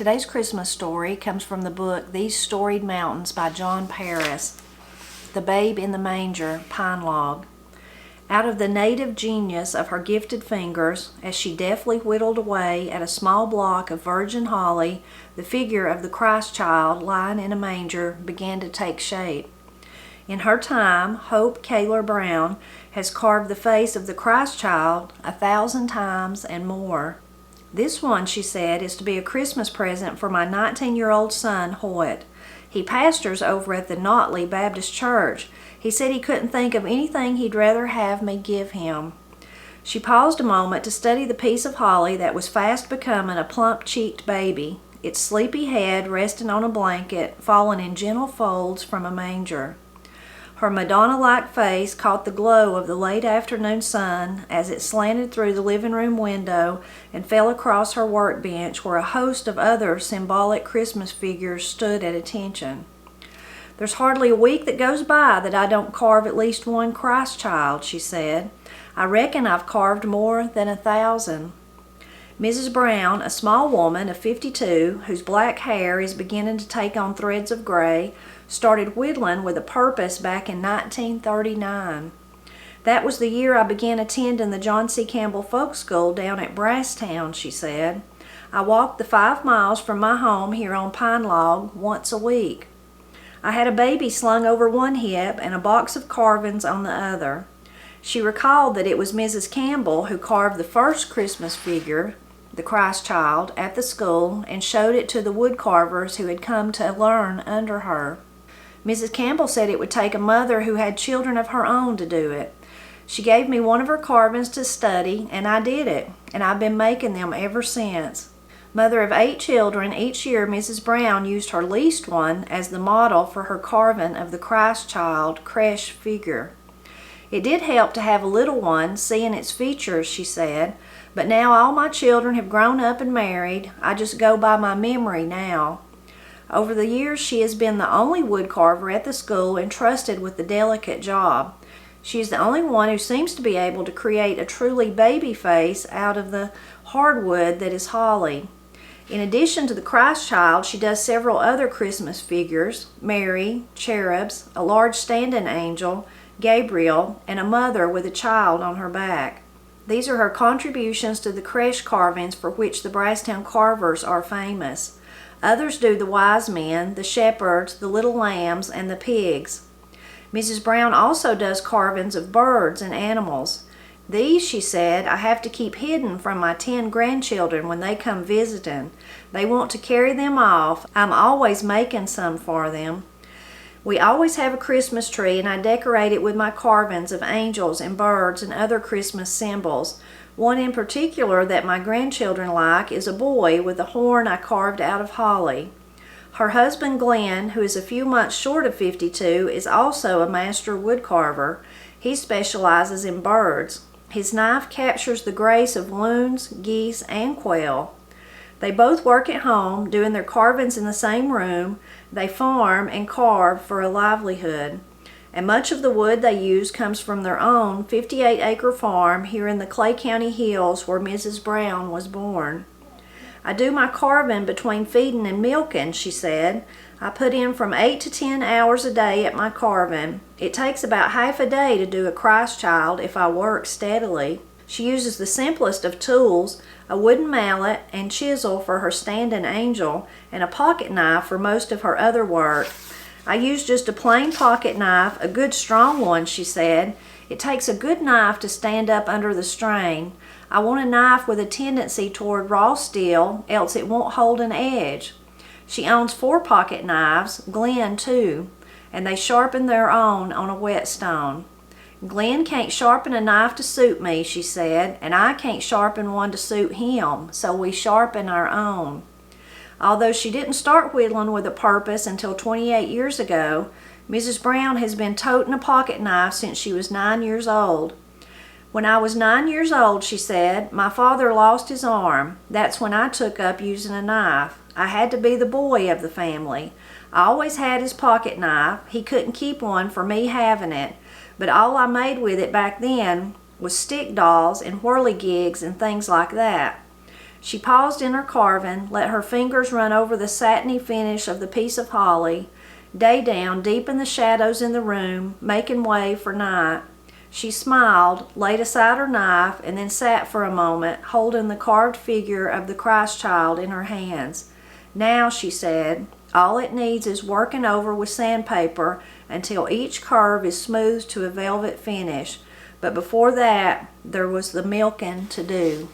Today's Christmas story comes from the book These Storied Mountains by John Paris. The Babe in the Manger, Pine Log. Out of the native genius of her gifted fingers, as she deftly whittled away at a small block of virgin holly, the figure of the Christ child lying in a manger began to take shape. In her time, Hope Kaler Brown has carved the face of the Christ child 1,000 times and more. This one, she said, is to be a Christmas present for my 19-year-old son, Hoyt. He pastors over at the Notley Baptist Church. He said he couldn't think of anything he'd rather have me give him. She paused a moment to study the piece of holly that was fast becoming a plump-cheeked baby, its sleepy head resting on a blanket fallen in gentle folds from a manger. Her Madonna-like face caught the glow of the late afternoon sun as it slanted through the living room window and fell across her workbench where a host of other symbolic Christmas figures stood at attention. "There's hardly a week that goes by that I don't carve at least one Christ child," she said. "I reckon I've carved more than 1,000. Mrs. Brown, a small woman of 52, whose black hair is beginning to take on threads of gray, started whittling with a purpose back in 1939. That was the year I began attending the John C. Campbell Folk School down at Brasstown, she said. I walked the 5 miles from my home here on Pine Log once a week. I had a baby slung over one hip and a box of carvings on the other. She recalled that it was Mrs. Campbell who carved the first Christmas figure, the Christ child, at the school and showed it to the wood carvers who had come to learn under her. Mrs. Campbell said it would take a mother who had children of her own to do it. She gave me one of her carvings to study, and I did it, and I've been making them ever since. Mother of 8 children, each year Mrs. Brown used her least one as the model for her carving of the Christ child creche figure. It did help to have a little one, seeing its features, she said, but now all my children have grown up and married. I just go by my memory now. Over the years, she has been the only wood carver at the school entrusted with the delicate job. She is the only one who seems to be able to create a truly baby face out of the hardwood that is holly. In addition to the Christ child, she does several other Christmas figures: Mary, cherubs, a large standing angel, Gabriel, and a mother with a child on her back. These are her contributions to the creche carvings for which the Brasstown carvers are famous. Others do the wise men, the shepherds, the little lambs, and the pigs. Mrs. Brown also does carvings of birds and animals. These, she said, I have to keep hidden from my 10 grandchildren when they come visiting. They want to carry them off. I'm always making some for them. We always have a Christmas tree, and I decorate it with my carvings of angels and birds and other Christmas symbols. One in particular that my grandchildren like is a boy with a horn I carved out of holly. Her husband Glenn, who is a few months short of 52, is also a master wood carver. He specializes in birds. His knife captures the grace of loons, geese, and quail. They both work at home, doing their carvings in the same room. They farm and carve for a livelihood. And much of the wood they use comes from their own 58-acre farm here in the Clay County hills where Mrs. Brown was born. I do my carving between feeding and milking, she said. I put in from 8 to 10 hours a day at my carving. It takes about half a day to do a Christ child if I work steadily. She uses the simplest of tools, a wooden mallet and chisel for her standing angel, and a pocket knife for most of her other work. I use just a plain pocket knife, a good strong one, she said. It takes a good knife to stand up under the strain. I want a knife with a tendency toward raw steel, else it won't hold an edge. She owns 4 pocket knives, Glenn too, and they sharpen their own on a whetstone. Glenn can't sharpen a knife to suit me, she said, and I can't sharpen one to suit him, so we sharpen our own. Although she didn't start whittling with a purpose until 28 years ago, Mrs. Brown has been toting a pocket knife since she was 9 years old. When I was 9 years old, she said, my father lost his arm. That's when I took up using a knife. I had to be the boy of the family. I always had his pocket knife. He couldn't keep one for me having it, but all I made with it back then was stick dolls and whirligigs and things like that. She paused in her carving, let her fingers run over the satiny finish of the piece of holly, day down deep in the shadows in the room, making way for night. She smiled, laid aside her knife, and then sat for a moment, holding the carved figure of the Christ child in her hands. Now, she said, all it needs is working over with sandpaper until each curve is smoothed to a velvet finish. But before that, there was the milking to do.